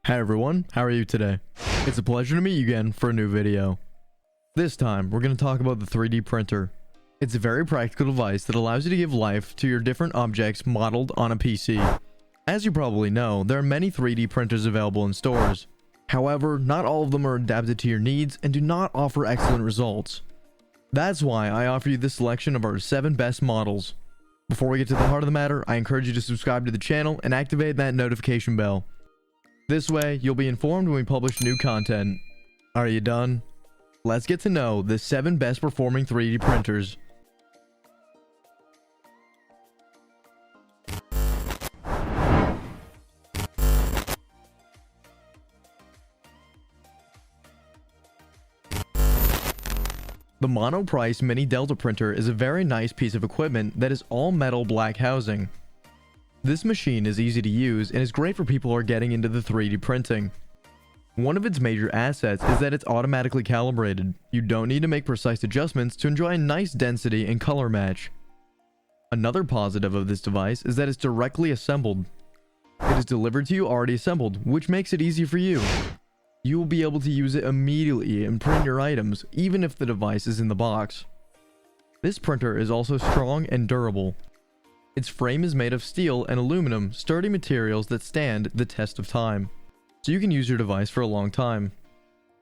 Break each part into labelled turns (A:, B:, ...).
A: Hi everyone, how are you today? It's a pleasure to meet you again for a new video. This time, we're going to talk about the 3D printer. It's a very practical device that allows you to give life to your different objects modeled on a PC. As you probably know, there are many 3D printers available in stores. However, not all of them are adapted to your needs and do not offer excellent results. That's why I offer you this selection of our 7 best models. Before we get to the heart of the matter, I encourage you to subscribe to the channel and activate that notification bell. This way, you'll be informed when we publish new content. Are you done? Let's get to know the 7 best performing 3D printers. The Monoprice Mini Delta printer is a very nice piece of equipment that is all metal black housing. This machine is easy to use and is great for people who are getting into the 3D printing. One of its major assets is that it's automatically calibrated. You don't need to make precise adjustments to enjoy a nice density and color match. Another positive of this device is that it's directly assembled. It is delivered to you already assembled, which makes it easy for you. You will be able to use it immediately and print your items, even if the device is in the box. This printer is also strong and durable. Its frame is made of steel and aluminum, sturdy materials that stand the test of time, so you can use your device for a long time.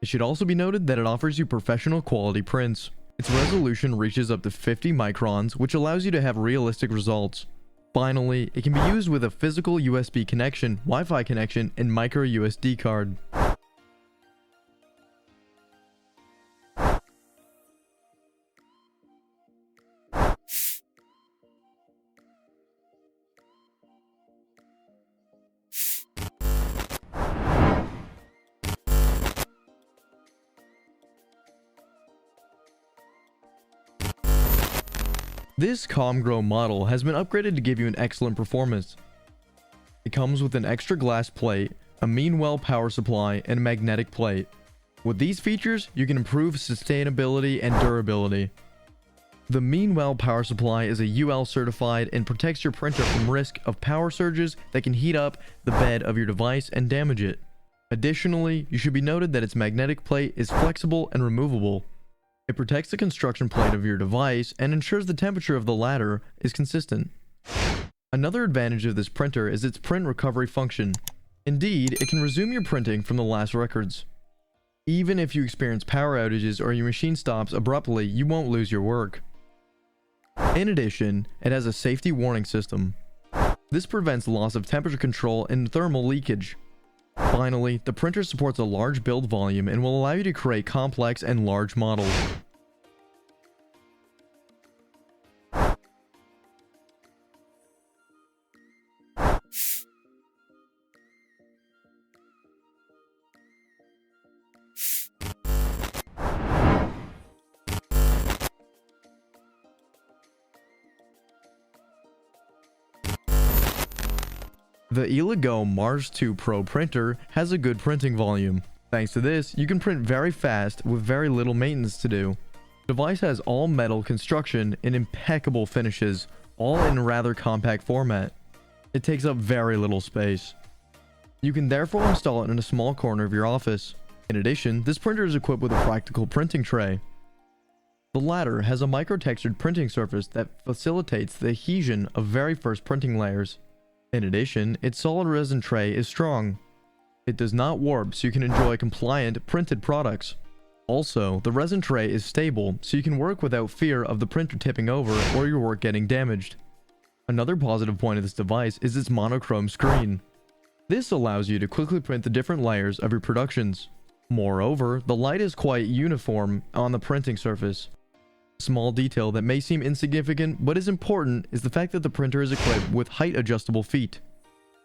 A: It should also be noted that it offers you professional quality prints. Its resolution reaches up to 50 microns, which allows you to have realistic results. Finally, it can be used with a physical USB connection, Wi-Fi connection, and micro SD card. This Comgrow model has been upgraded to give you an excellent performance. It comes with an extra glass plate, a Meanwell power supply, and a magnetic plate. With these features, you can improve sustainability and durability. The Meanwell power supply is a UL certified and protects your printer from risk of power surges that can heat up the bed of your device and damage it. Additionally, you should be noted that its magnetic plate is flexible and removable. It protects the construction plate of your device and ensures the temperature of the latter is consistent. Another advantage of this printer is its print recovery function. Indeed, it can resume your printing from the last records. Even if you experience power outages or your machine stops abruptly, you won't lose your work. In addition, it has a safety warning system. This prevents loss of temperature control and thermal leakage. Finally, the printer supports a large build volume and will allow you to create complex and large models. The Elago Mars 2 Pro printer has a good printing volume. Thanks to this, you can print very fast with very little maintenance to do. The device has all metal construction and impeccable finishes, all in a rather compact format. It takes up very little space. You can therefore install it in a small corner of your office. In addition, this printer is equipped with a practical printing tray. The latter has a micro-textured printing surface that facilitates the adhesion of very first printing layers. In addition, its solid resin tray is strong. It does not warp, so you can enjoy compliant printed products. Also, the resin tray is stable, so you can work without fear of the printer tipping over or your work getting damaged. Another positive point of this device is its monochrome screen. This allows you to quickly print the different layers of your productions. Moreover, the light is quite uniform on the printing surface. A small detail that may seem insignificant but is important is the fact that the printer is equipped with height adjustable feet,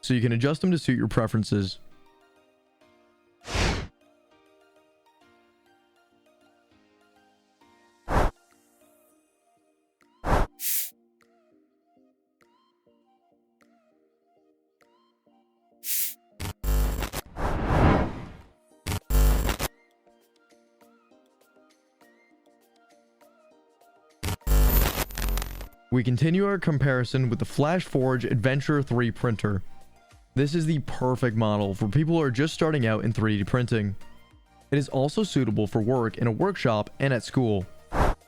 A: so you can adjust them to suit your preferences. We continue our comparison with the FlashForge Adventure 3 printer. This is the perfect model for people who are just starting out in 3D printing. It is also suitable for work in a workshop and at school.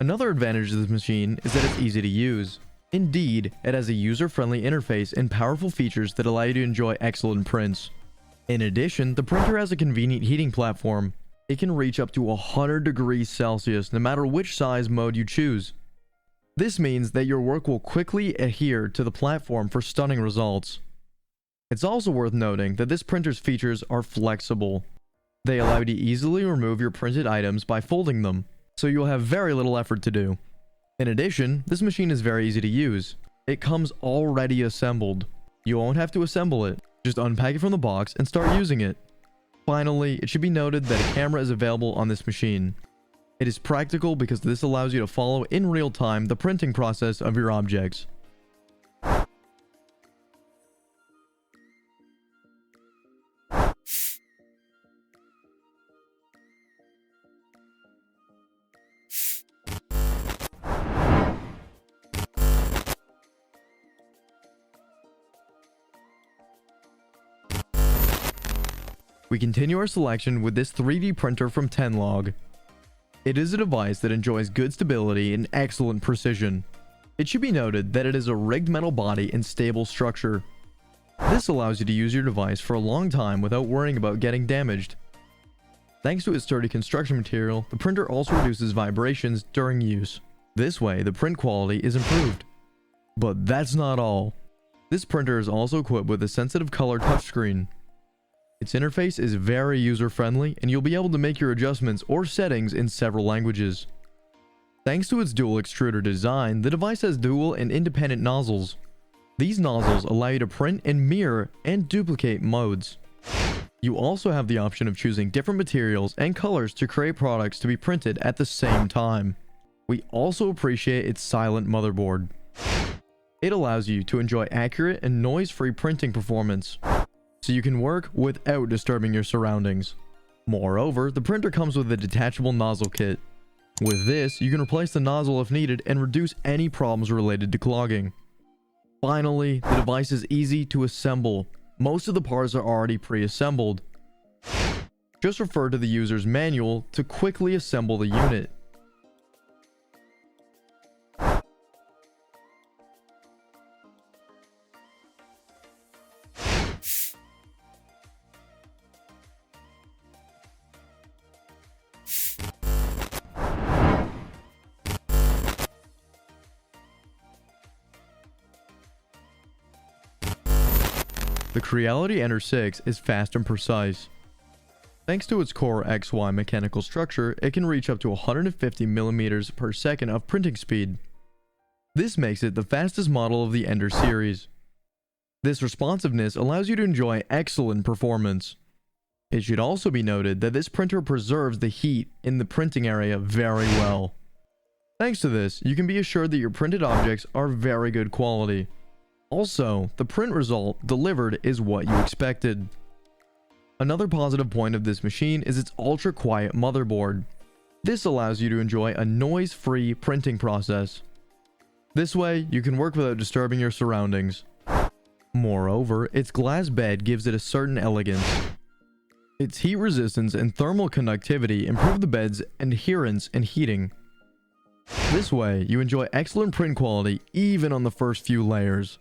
A: Another advantage of this machine is that it's easy to use. Indeed, it has a user-friendly interface and powerful features that allow you to enjoy excellent prints. In addition, the printer has a convenient heating platform. It can reach up to 100 degrees Celsius no matter which size mode you choose. This means that your work will quickly adhere to the platform for stunning results. It's also worth noting that this printer's features are flexible. They allow you to easily remove your printed items by folding them, so you'll have very little effort to do. In addition, this machine is very easy to use. It comes already assembled. You won't have to assemble it. Just unpack it from the box and start using it. Finally, it should be noted that a camera is available on this machine. It is practical because this allows you to follow in real time the printing process of your objects. We continue our selection with this 3D printer from Tenlog. It is a device that enjoys good stability and excellent precision. It should be noted that it is a rigged metal body and stable structure. This allows you to use your device for a long time without worrying about getting damaged. Thanks to its sturdy construction material, the printer also reduces vibrations during use. This way, the print quality is improved. But that's not all. This printer is also equipped with a sensitive color touchscreen. Its interface is very user-friendly, and you'll be able to make your adjustments or settings in several languages. Thanks to its dual extruder design, the device has dual and independent nozzles. These nozzles allow you to print and mirror and duplicate modes. You also have the option of choosing different materials and colors to create products to be printed at the same time. We also appreciate its silent motherboard. It allows you to enjoy accurate and noise-free printing performance, so you can work without disturbing your surroundings. Moreover, the printer comes with a detachable nozzle kit. With this, you can replace the nozzle if needed and reduce any problems related to clogging. Finally, the device is easy to assemble. Most of the parts are already pre-assembled. Just refer to the user's manual to quickly assemble the unit. The Creality Ender 6 is fast and precise. Thanks to its Core XY mechanical structure, it can reach up to 150 mm per second of printing speed. This makes it the fastest model of the Ender series. This responsiveness allows you to enjoy excellent performance. It should also be noted that this printer preserves the heat in the printing area very well. Thanks to this, you can be assured that your printed objects are very good quality. Also, the print result delivered is what you expected. Another positive point of this machine is its ultra-quiet motherboard. This allows you to enjoy a noise-free printing process. This way, you can work without disturbing your surroundings. Moreover, its glass bed gives it a certain elegance. Its heat resistance and thermal conductivity improve the bed's adherence and heating. This way, you enjoy excellent print quality even on the first few layers.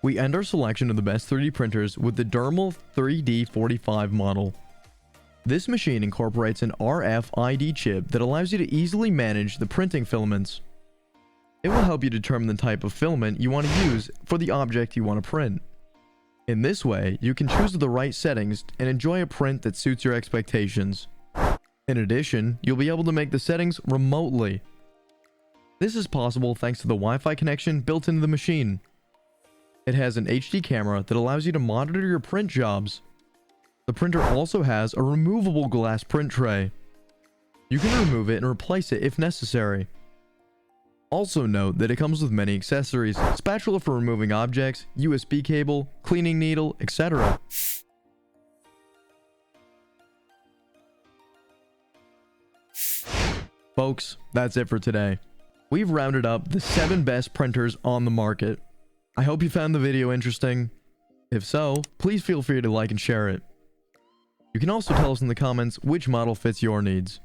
A: We end our selection of the best 3D printers with the Dermal 3D45 model. This machine incorporates an RFID chip that allows you to easily manage the printing filaments. It will help you determine the type of filament you want to use for the object you want to print. In this way, you can choose the right settings and enjoy a print that suits your expectations. In addition, you'll be able to make the settings remotely. This is possible thanks to the Wi-Fi connection built into the machine. It has an HD camera that allows you to monitor your print jobs. The printer also has a removable glass print tray. You can remove it and replace it if necessary. Also note that it comes with many accessories: spatula for removing objects, USB cable, cleaning needle, etc. Folks, that's it for today. We've rounded up the 7 best printers on the market. I hope you found the video interesting. If so, please feel free to like and share it. You can also tell us in the comments which model fits your needs.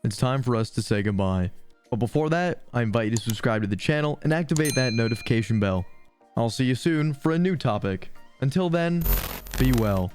A: It's time for us to say goodbye. But before that, I invite you to subscribe to the channel and activate that notification bell. I'll see you soon for a new topic. Until then, be well.